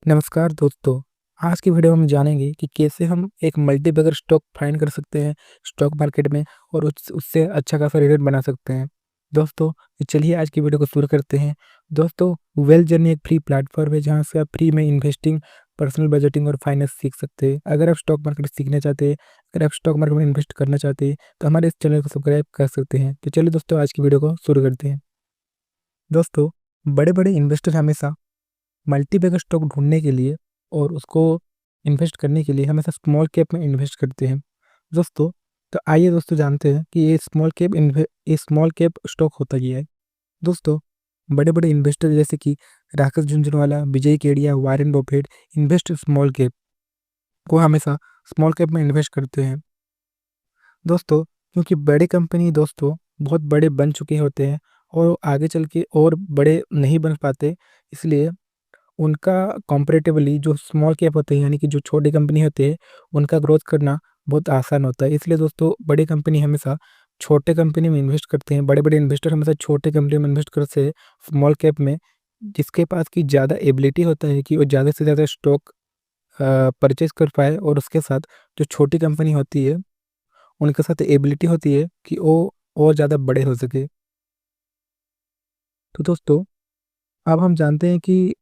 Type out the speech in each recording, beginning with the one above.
नमस्कार दोस्तों। आज की वीडियो में हम जानेंगे कि कैसे हम एक मल्टीबैगर स्टॉक फाइंड कर सकते हैं स्टॉक मार्केट में और उससे अच्छा खासा रिटर्न बना सकते हैं। दोस्तों, तो चलिए आज की वीडियो को शुरू करते हैं। दोस्तों, वेल्थ जर्नी एक फ्री प्लेटफॉर्म है जहां से आप फ्री में इन्वेस्टिंग, पर्सनल बजटिंग और फाइनेंस सीख सकते हैं। अगर आप स्टॉक मार्केट सीखना चाहते हैं, अगर आप स्टॉक मार्केट में इन्वेस्ट करना चाहते हैं तो हमारे इस चैनल को सब्सक्राइब कर सकते हैं। तो चलिए दोस्तों, आज की वीडियो को शुरू करते हैं। दोस्तों, बड़े बड़े इन्वेस्टर हमेशा मल्टीबैगर स्टॉक ढूंढने के लिए और उसको इन्वेस्ट करने के लिए हमेशा स्मॉल कैप में इन्वेस्ट करते हैं। दोस्तों, तो आइए दोस्तों जानते हैं कि ये स्मॉल कैप स्टॉक होता ही है। दोस्तों, बड़े बड़े इन्वेस्टर जैसे कि Rakesh Jhunjhunwala, Vijay Kedia, Warren Buffett invest small cap को हमेशा स्मॉल कैप में इन्वेस्ट करते हैं। दोस्तों, क्योंकि बड़े कंपनी दोस्तों बहुत बड़े बन चुके होते हैं और आगे चल के और बड़े नहीं बन पाते, इसलिए उनका कंपैरेटिवली जो स्मॉल कैप होते हैं यानी कि जो छोटी कंपनी होते हैं उनका ग्रोथ करना बहुत आसान होता है। इसलिए दोस्तों बड़ी कंपनी हमेशा छोटे कंपनी में इन्वेस्ट करते हैं। बड़े बड़े इन्वेस्टर हमेशा छोटे कंपनी में इन्वेस्ट करते हैं स्मॉल कैप में, जिसके पास की ज़्यादा एबिलिटी होता है कि वो ज़्यादा से ज़्यादा स्टॉक परचेज कर पाए और उसके साथ जो छोटी कंपनी होती है उनके साथ एबिलिटी होती है कि वो और ज़्यादा बड़े हो सके। तो दोस्तों, अब हम जानते हैं कि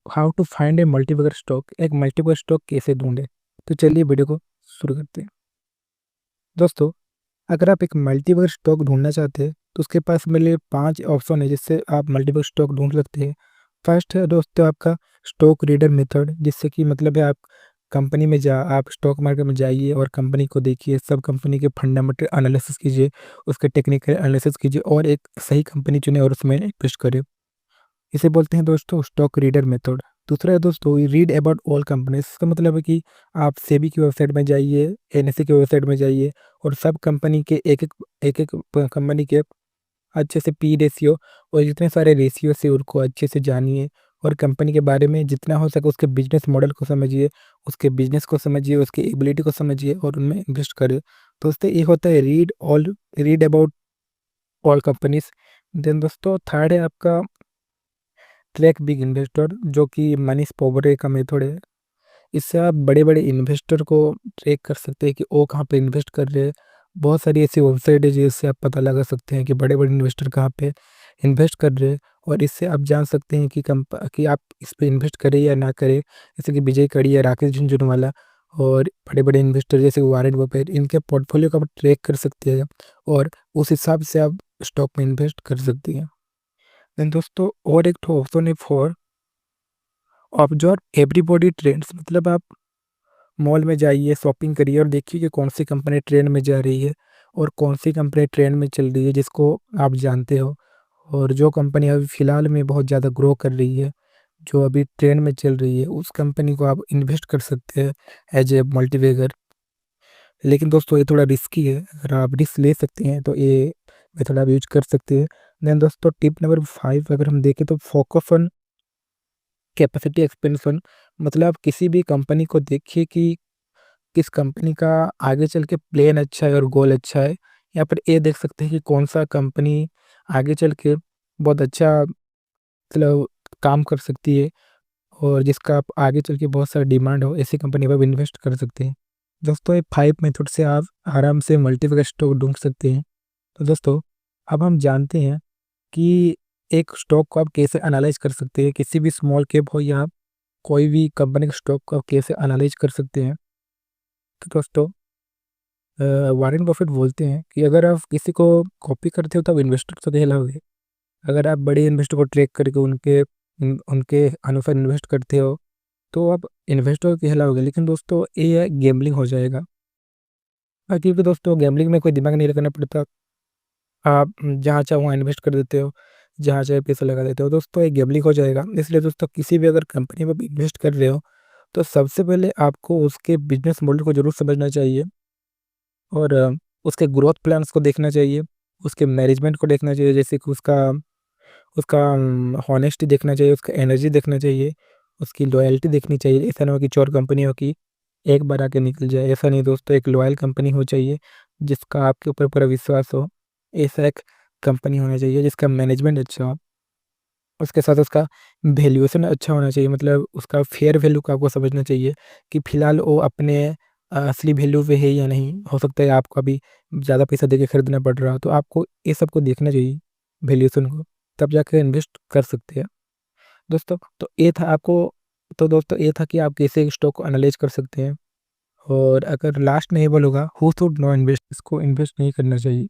how to find a multibagger stock, एक मल्टीबैगर स्टॉक कैसे ढूंढे। तो चलिए वीडियो को शुरू करते हैं। दोस्तों, अगर आप एक मल्टीबैगर स्टॉक ढूंढना चाहते हैं तो उसके पास मेरे लिए 5 ऑप्शन है जिससे आप मल्टीबैगर स्टॉक ढूंढ सकते हैं। फर्स्ट है दोस्तों आपका स्टॉक रीडर मेथड, जिससे कि मतलब है आप कंपनी में जा आप स्टॉक मार्केट में जाइए और कंपनी को देखिए, सब कंपनी के फंडामेंटल एनालिसिस कीजिए, उसके टेक्निकल एनालिसिस कीजिए और एक सही कंपनी चुने और उसमें इन्वेस्ट करें। इसे बोलते हैं दोस्तों स्टॉक रीडर मेथड। दूसरा है दोस्तों रीड अबाउट ऑल कंपनीज, इसका मतलब है कि आप सेबी की वेबसाइट में जाइए, एनएससी की वेबसाइट में जाइए और सब कंपनी के एक एक कंपनी के अच्छे से पी रेशियो और जितने सारे रेशियो से उनको अच्छे से जानिए और कंपनी के बारे में जितना हो सके उसके बिजनेस मॉडल को समझिए, उसके बिजनेस को समझिए, उसकी एबिलिटी को समझिए और उनमें इन्वेस्ट करें। दोस्तों, ये होता है read about all companies. Then दोस्तों थर्ड है आपका ट्रैक बिग इन्वेस्टर, जो कि मनीष पोबरे का मेथड है। इससे आप बड़े बड़े इन्वेस्टर को ट्रैक कर सकते हैं कि वो कहाँ पे इन्वेस्ट कर रहे हैं। बहुत सारी ऐसी वेबसाइट है जिससे आप पता लगा सकते हैं कि बड़े बड़े इन्वेस्टर कहाँ पे इन्वेस्ट कर रहे हैं और इससे आप जान सकते हैं कि आप इस पे इन्वेस्ट करें या ना करें। जैसे कि विजय कड़िया, राकेश झुनझुनवाला और बड़े बड़े इन्वेस्टर जैसे कि वारेन बफेट, इनके पोर्टफोलियो को आप ट्रैक कर सकते हैं और उस हिसाब से आप स्टॉक में इन्वेस्ट कर सकते हैं। देन दोस्तों और एक ठो ऑप्शन है फॉर ऑब्जर्व एवरीबॉडी ट्रेंड्स, मतलब आप मॉल में जाइए, शॉपिंग करिए और देखिए कि कौन सी कंपनी ट्रेंड में जा रही है और कौन सी कंपनी ट्रेंड में चल रही है जिसको आप जानते हो, और जो कंपनी अभी फ़िलहाल में बहुत ज़्यादा ग्रो कर रही है, जो अभी ट्रेंड में चल रही है, उस कंपनी को आप इन्वेस्ट कर सकते हैं एज ए मल्टीबैगर। लेकिन दोस्तों ये थोड़ा रिस्की है, अगर आप रिस्क ले सकते हैं तो ये मेथड आप यूज कर सकते हैं। देन दोस्तों टिप नंबर 5 अगर हम देखें तो फोकस ऑन कैपेसिटी एक्सपेंशन, मतलब आप किसी भी कंपनी को देखिए कि किस कंपनी का आगे चल के प्लान अच्छा है और गोल अच्छा है। यहाँ पर ये देख सकते हैं कि कौन सा कंपनी आगे चल के बहुत अच्छा मतलब काम कर सकती है और जिसका आप आगे चल के बहुत सारा डिमांड हो, ऐसी कंपनी पर आप इन्वेस्ट कर सकते हैं। दोस्तों ये 5 मेथड से आप आराम से मल्टीपल स्टॉक ढूंढ सकते हैं। तो दोस्तों, अब हम जानते हैं कि एक स्टॉक को आप कैसे एनालाइज कर सकते हैं, किसी भी स्मॉल कैप हो या कोई भी कंपनी के स्टॉक को आप कैसे एनालाइज कर सकते हैं। तो दोस्तों वारेन बफेट बोलते हैं कि अगर आप किसी को कॉपी करते हो तो आप इन्वेस्टर तो कहलाओगे। अगर आप बड़े इन्वेस्टर को ट्रैक करके उनके अनुसार इन्वेस्ट करते हो तो आप इन्वेस्टर कहलाओगे। लेकिन दोस्तों ये गैम्बलिंग हो जाएगा। क्योंकि दोस्तों गैम्बलिंग में कोई दिमाग नहीं लगाना पड़ता, आप जहाँ चाहो वहाँ इन्वेस्ट कर देते हो, जहाँ चाहे पैसा लगा देते हो। दोस्तों ये गैम्बलिंग हो जाएगा। इसलिए दोस्तों किसी भी अगर कंपनी में इन्वेस्ट कर रहे हो तो सबसे पहले आपको उसके बिजनेस मॉडल को जरूर समझना चाहिए और उसके ग्रोथ प्लान्स को देखना चाहिए, उसके मैनेजमेंट को देखना चाहिए, जैसे कि उसका उसका हॉनेस्टी देखना चाहिए, उसका एनर्जी देखना चाहिए, उसकी लॉयल्टी देखनी चाहिए। ऐसा ना हो कि चोर कंपनी हो कि एक बार आके निकल जाए, ऐसा नहीं दोस्तों। एक लॉयल कंपनी हो चाहिए जिसका आपके ऊपर पूरा विश्वास हो। ऐसा एक कंपनी होना चाहिए जिसका मैनेजमेंट अच्छा हो। उसके साथ उसका वैल्यूएशन अच्छा होना चाहिए, मतलब उसका फेयर वैल्यू को आपको समझना चाहिए कि फिलहाल वो अपने असली वैल्यू पे है या नहीं। हो सकता है आपको अभी ज़्यादा पैसा दे के खरीदना पड़ रहा हो, तो आपको ये सब को देखना चाहिए, वैल्यूएशन को, तब जाकर इन्वेस्ट कर सकते हैं दोस्तों। तो ये था आपको तो दोस्तों ये था कि आप कैसे स्टॉक को एनालाइज कर सकते हैं। और अगर लास्ट में ये बोलूँगा, हु शुड नो इन्वेस्ट, इसको इन्वेस्ट नहीं करना चाहिए।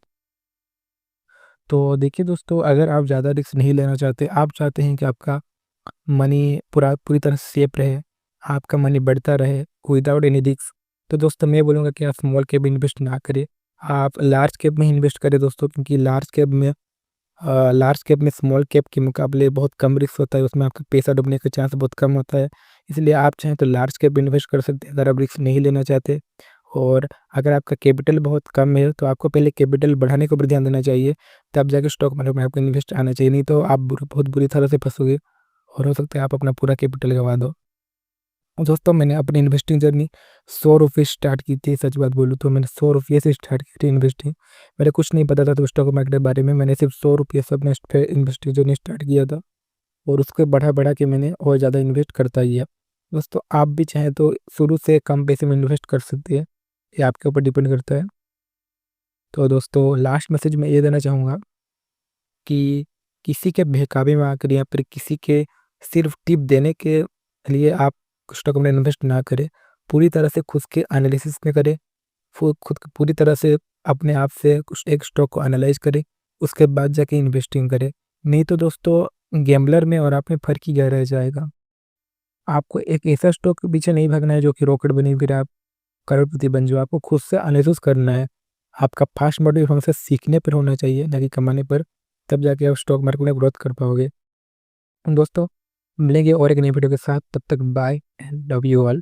तो देखिए दोस्तों, अगर आप ज़्यादा रिस्क नहीं लेना चाहते, आप चाहते हैं कि आपका मनी पूरी तरह से सेफ रहे, आपका मनी बढ़ता रहे विदाउट एनी रिस्क, तो दोस्तों मैं बोलूँगा कि आप स्मॉल कैप इन्वेस्ट ना करें, आप लार्ज कैप में इन्वेस्ट करें दोस्तों। क्योंकि लार्ज कैप में स्मॉल कैप के मुकाबले बहुत कम रिस्क होता है, उसमें आपका पैसा डूबने का चांस बहुत कम होता है। इसलिए आप चाहें तो लार्ज कैप इन्वेस्ट कर सकते हैं अगर आप रिस्क नहीं लेना चाहते। और अगर आपका कैपिटल बहुत कम है तो आपको पहले कैपिटल बढ़ाने को भी ध्यान देना चाहिए, तब जाके स्टॉक मार्केट में आपको इन्वेस्ट आना चाहिए, नहीं तो आप बहुत बुरी तरह से फंसोगे और हो सकता है आप अपना पूरा कैपिटल गंवा दो। दोस्तों मैंने अपनी इन्वेस्टिंग जर्नी 100 रुपये स्टार्ट की थी, सच बात बोलूँ तो मैंने 100 रुपये से स्टार्ट की थी इन्वेस्टिंग। मेरे कुछ नहीं पता था तो स्टॉक मार्केट के बारे में, मैंने सिर्फ 100 रुपये से अपने इन्वेस्टिंग जर्नी स्टार्ट किया था, और उसके बढ़ा बढ़ा के मैंने और ज़्यादा इन्वेस्ट करता ही है। दोस्तों आप भी चाहें तो शुरू से कम पैसे में इन्वेस्ट कर सकते हैं, ये आपके ऊपर डिपेंड करता है। तो दोस्तों लास्ट मैसेज मैं ये देना चाहूँगा कि किसी के बहकावे में आकर या फिर किसी के सिर्फ टिप देने के लिए आप स्टॉक में इन्वेस्ट ना करें। पूरी तरह से खुद के एनालिसिस में करें, खुद पूरी तरह से अपने आप से एक स्टॉक को एनालाइज करें, उसके बाद जाके इन्वेस्टिंग करें। नहीं तो दोस्तों गैम्बलर में और आप में फ़र्क ही क्या रह जाएगा। आपको एक ऐसा स्टॉक के पीछे नहीं भागना है जो कि रॉकेट बनी फिर आप करोड़पति बन जाओ। आपको खुद से एनालिसिस करना है। आपका फर्स्ट मोटिव हमेशा सीखने पर होना चाहिए, ना कि कमाने पर। तब जाके आप स्टॉक मार्केट में ग्रोथ कर पाओगे। दोस्तों मिलेंगे और एक नई वीडियो के साथ, तब तक bye and love you all.